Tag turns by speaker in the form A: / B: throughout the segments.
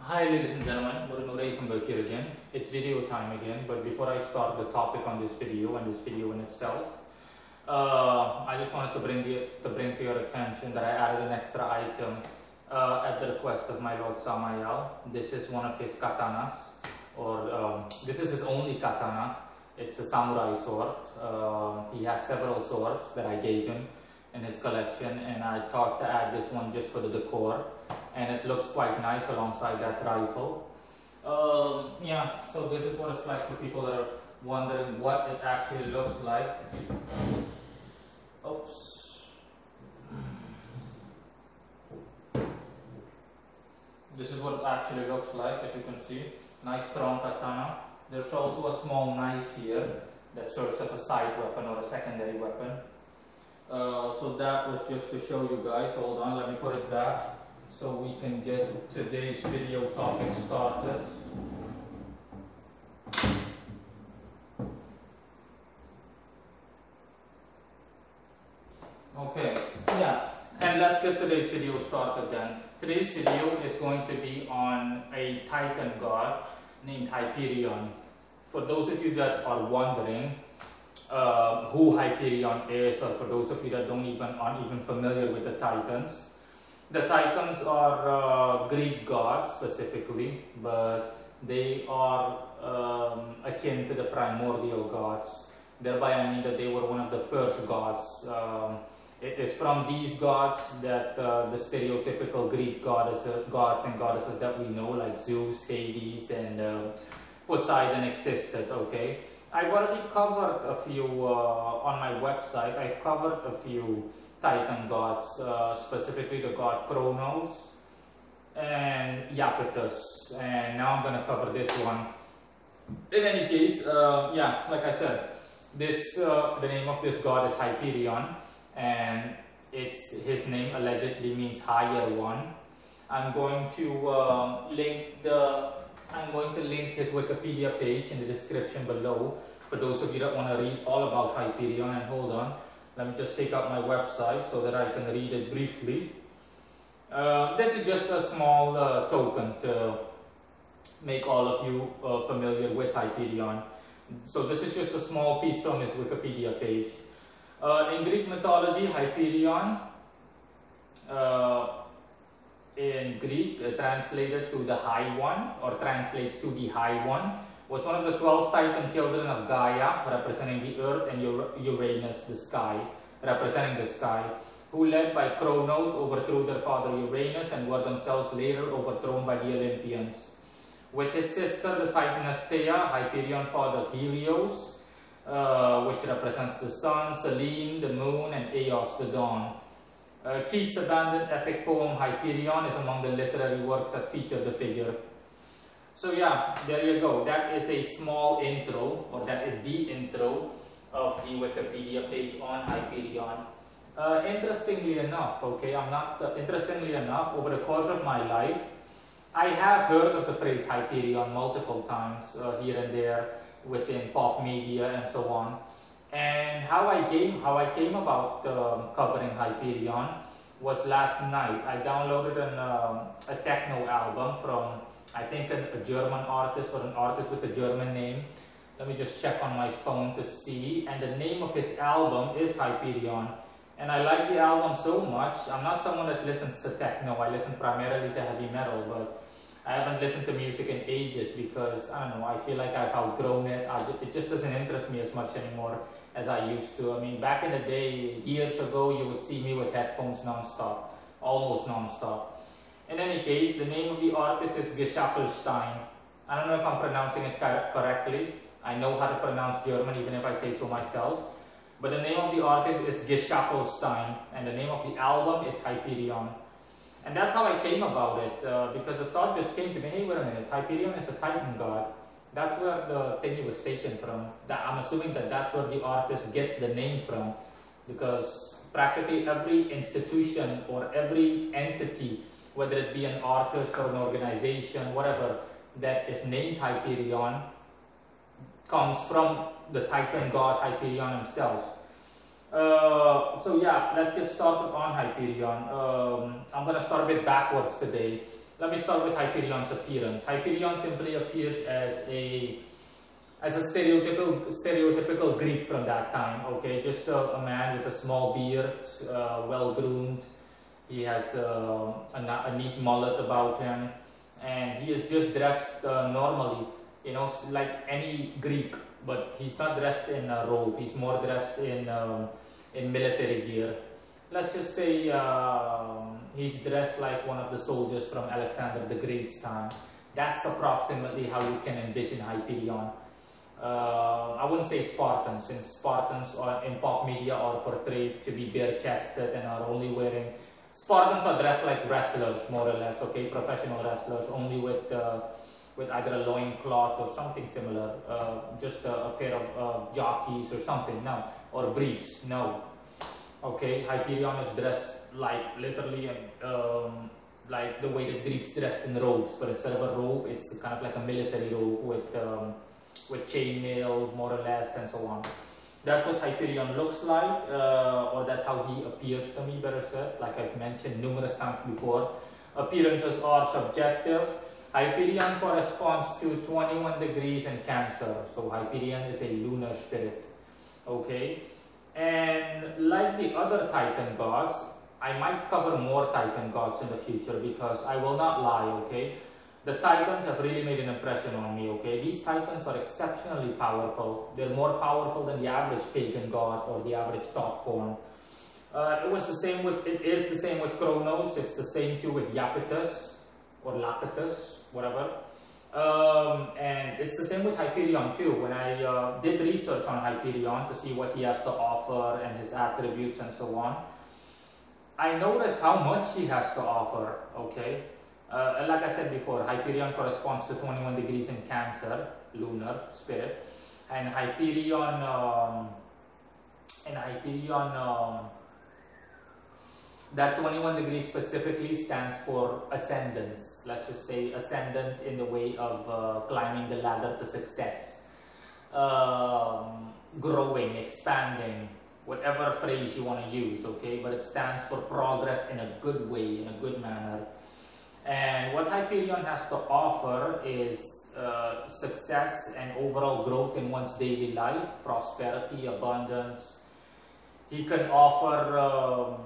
A: Hi ladies and gentlemen, Murray here again. It's video time again, but before I start the topic on this video and this video in itself, I just wanted to bring to your attention that I added an extra item at the request of my Lord Samael. This is one of his katanas, or this is his only katana. It's a samurai sword. He has several swords that I gave him in his collection, and I thought to add this one just for the decor, and it looks quite nice alongside that rifle. Yeah, so this is what it's like for people that are wondering what it actually looks like. Oops. This is what it actually looks like, as you can see. Nice strong katana. There's also a small knife here that serves as a side weapon or a secondary weapon. So that was just to show you guys. Hold on, let me put it back so we can get today's video topic started. Okay, yeah, and let's get today's video started then. Today's video is going to be on a Titan god named Hyperion. For those of you that are wondering who Hyperion is, or for those of you that aren't even familiar with the Titans are Greek gods specifically, but they are akin to the primordial gods. Thereby I mean that they were one of the first gods. It is from these gods that the stereotypical Greek gods and goddesses that we know, like Zeus, Hades, and Poseidon existed, okay? I've already covered a few on my website. I've covered a few Titan gods, specifically the god Kronos and Iapetus, and now I'm going to cover this one. In any case, yeah, like I said, the name of this god is Hyperion, and his name allegedly means higher one. I'm going to link his Wikipedia page in the description below for those of you that want to read all about Hyperion. And hold on, let me just take out my website so that I can read it briefly. This is just a small token to make all of you familiar with Hyperion. So this is just a small piece from his Wikipedia page. In Greek mythology, Hyperion, in Greek, translated to the High One, or translates to the High One, was one of the 12 Titan children of Gaia, representing the Earth, and Uranus, the sky, representing the sky, who, led by Kronos, overthrew their father Uranus and were themselves later overthrown by the Olympians. With his sister, the Titaness Thea, Hyperion fathered Helios, which represents the sun, Selene, the moon, and Eos, the dawn. Keats' abandoned epic poem Hyperion is among the literary works that feature the figure. So yeah, there you go. That is a small intro, or that is the intro of the Wikipedia page on Hyperion. Interestingly enough, over the course of my life, I have heard of the phrase Hyperion multiple times here and there within pop media and so on. And how I came about covering Hyperion was last night. I downloaded a techno album from, I think, a German artist, or an artist with a German name. Let me just check on my phone to see. And the name of his album is Hyperion. And I like the album so much. I'm not someone that listens to techno. I listen primarily to heavy metal, but I haven't listened to music in ages because, I don't know, I feel like I've outgrown it. It just doesn't interest me as much anymore as I used to. I mean, back in the day, years ago, you would see me with headphones non-stop, almost non-stop. In any case, the name of the artist is Gesaffelstein. I don't know if I'm pronouncing it correctly. I know how to pronounce German, even if I say so myself. But the name of the artist is Gesaffelstein, and the name of the album is Hyperion. And that's how I came about it, because the thought just came to me, hey, wait a minute, Hyperion is a Titan god. That's where the thingy was taken from. I'm assuming that that's where the artist gets the name from, because practically every institution or every entity, whether it be an artist or an organization, whatever, that is named Hyperion, comes from the Titan god Hyperion himself. So yeah, let's get started on Hyperion. I'm going to start a bit backwards today. let me start with Hyperion's appearance. Hyperion simply appears as a stereotypical Greek from that time. Okay, just a man with a small beard, well groomed. He has a neat mullet about him, and he is just dressed normally, you know, like any Greek. But he's not dressed in a robe. He's more dressed in military gear. Let's just say he's dressed like one of the soldiers from Alexander the Great's time. That's approximately how you can envision Hyperion. I wouldn't say Spartans, since Spartans in pop media are portrayed to be bare-chested and are only wearing. Spartans are dressed like wrestlers, more or less. Okay, professional wrestlers, only with either a loincloth or something similar, just a pair of jockeys or something. No, or briefs. No. Okay, Hyperion is dressed like literally like the way the Greeks dressed in robes, but instead of a robe, it's kind of like a military robe with chainmail, more or less, and so on. That's what Hyperion looks like, or that's how he appears to me, better said. Like I've mentioned numerous times before, appearances are subjective. Hyperion corresponds to 21 degrees in Cancer, so Hyperion is a lunar spirit. Okay, and like the other Titan gods, I might cover more Titan gods in the future, because I will not lie, okay? The Titans have really made an impression on me, okay? These Titans are exceptionally powerful. They're more powerful than the average pagan god or the average thought form. It is the same with Kronos. It's the same too with Iapetus or Lapetus, whatever. And it's the same with Hyperion too. When I did research on Hyperion to see what he has to offer and his attributes and so on, I noticed how much he has to offer, okay? Like I said before, Hyperion corresponds to 21 degrees in Cancer, lunar spirit, and Hyperion, that 21 degrees specifically stands for ascendance. Let's just say ascendant in the way of climbing the ladder to success, growing, expanding, whatever phrase you want to use, okay? But it stands for progress in a good way, in a good manner. And what Hyperion has to offer is success and overall growth in one's daily life, prosperity, abundance. He can offer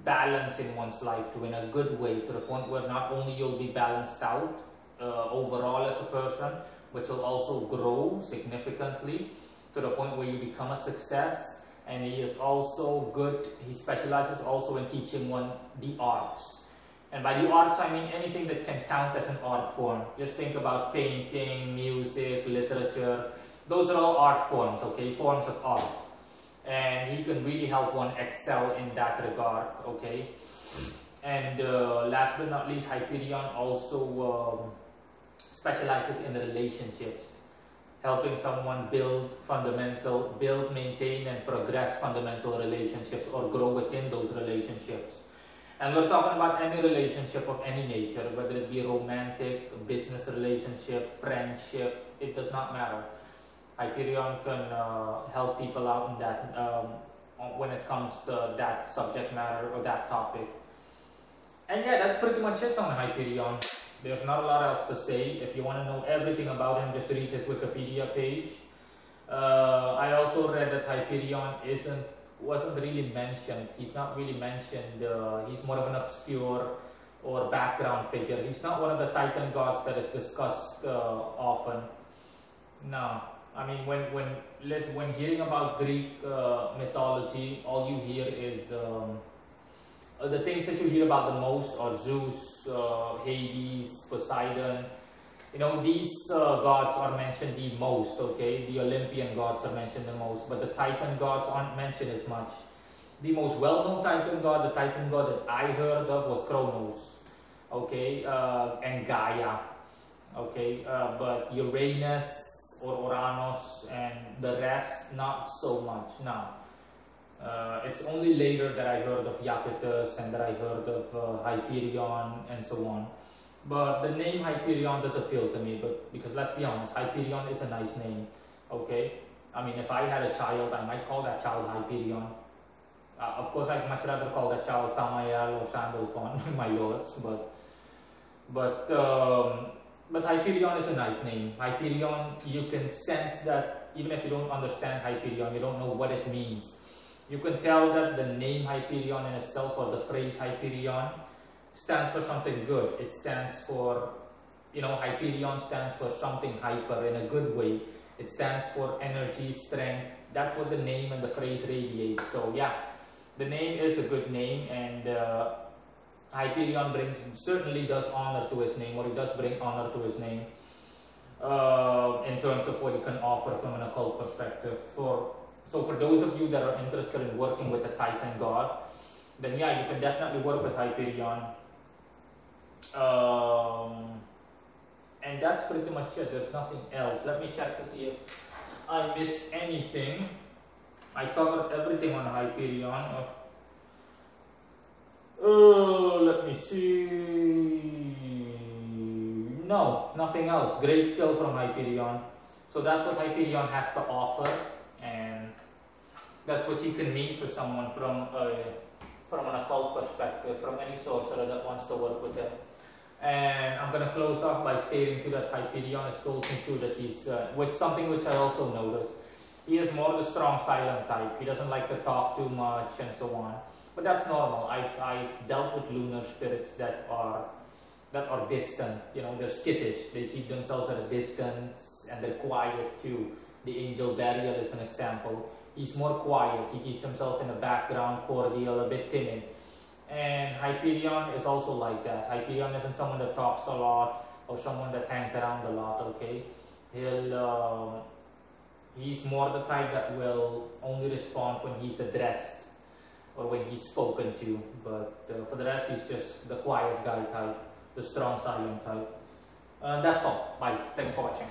A: balance in one's life too, in a good way, to the point where not only you'll be balanced out overall as a person, but you'll also grow significantly to the point where you become a success. And he is also good, he specializes also in teaching one the arts. And by the arts, I mean anything that can count as an art form. Just think about painting, music, literature. Those are all art forms, okay, forms of art. And he can really help one excel in that regard, okay. And last but not least, Hyperion also specializes in relationships, helping someone build, maintain, and progress fundamental relationships, or grow within those relationships. And we're talking about any relationship of any nature, whether it be romantic, business relationship, friendship, it does not matter. Hyperion can help people out in that when it comes to that subject matter or that topic. And yeah, that's pretty much it on Hyperion. There's not a lot else to say. If you want to know everything about him, just read his Wikipedia page. I also read that Hyperion wasn't really mentioned. He's not really mentioned. He's more of an obscure or background figure. He's not one of the Titan gods that is discussed often. No, I mean when hearing about Greek mythology, all you hear is the things that you hear about the most are Zeus, Hades, Poseidon. You know, these gods are mentioned the most, okay? The Olympian gods are mentioned the most, but the Titan gods aren't mentioned as much. The most well-known Titan god, the Titan god that I heard of, was Kronos, okay? And Gaia, okay? But Uranus or Uranus and the rest, not so much, no. It's only later that I heard of Iapetus and that I heard of Hyperion and so on. But the name Hyperion does appeal to me, because let's be honest, Hyperion is a nice name, okay? I mean, if I had a child, I might call that child Hyperion. Of course, I'd much rather call that Chao Samael or Sandalphon, my lords, but Hyperion is a nice name. Hyperion, you can sense that even if you don't understand Hyperion, you don't know what it means. You can tell that the name Hyperion in itself, or the phrase Hyperion, stands for something good. It stands for, Hyperion stands for something hyper in a good way. It stands for energy, strength. That's what the name and the phrase radiates. So yeah, the name is a good name, and Hyperion certainly does honor to his name, or he does bring honor to his name in terms of what he can offer from an occult perspective. So for those of you that are interested in working with a Titan god, then yeah, you can definitely work with Hyperion. And that's pretty much it. There's nothing else. Let me check to see if I missed anything. I covered everything on Hyperion. Let me see. No, nothing else. Great skill from Hyperion. So that's what Hyperion has to offer, and that's what he can mean to someone from an occult perspective, from any sorcerer that wants to work with him. And I'm going to close off by stating too that Hyperion has told me too that he's, something which I also noticed, he is more the strong silent type. He doesn't like to talk too much and so on. But that's normal. I've dealt with lunar spirits that are distant. They're skittish. They keep themselves at a distance, and they're quiet too. The angel Burial is an example. He's more quiet. He keeps himself in the background, cordial, a bit timid. And Hyperion is also like that. Hyperion isn't someone that talks a lot or someone that hangs around a lot, okay? He's more the type that will only respond when he's addressed or when he's spoken to. But for the rest, he's just the quiet guy type, the strong silent type. That's all. Bye. Thanks for watching.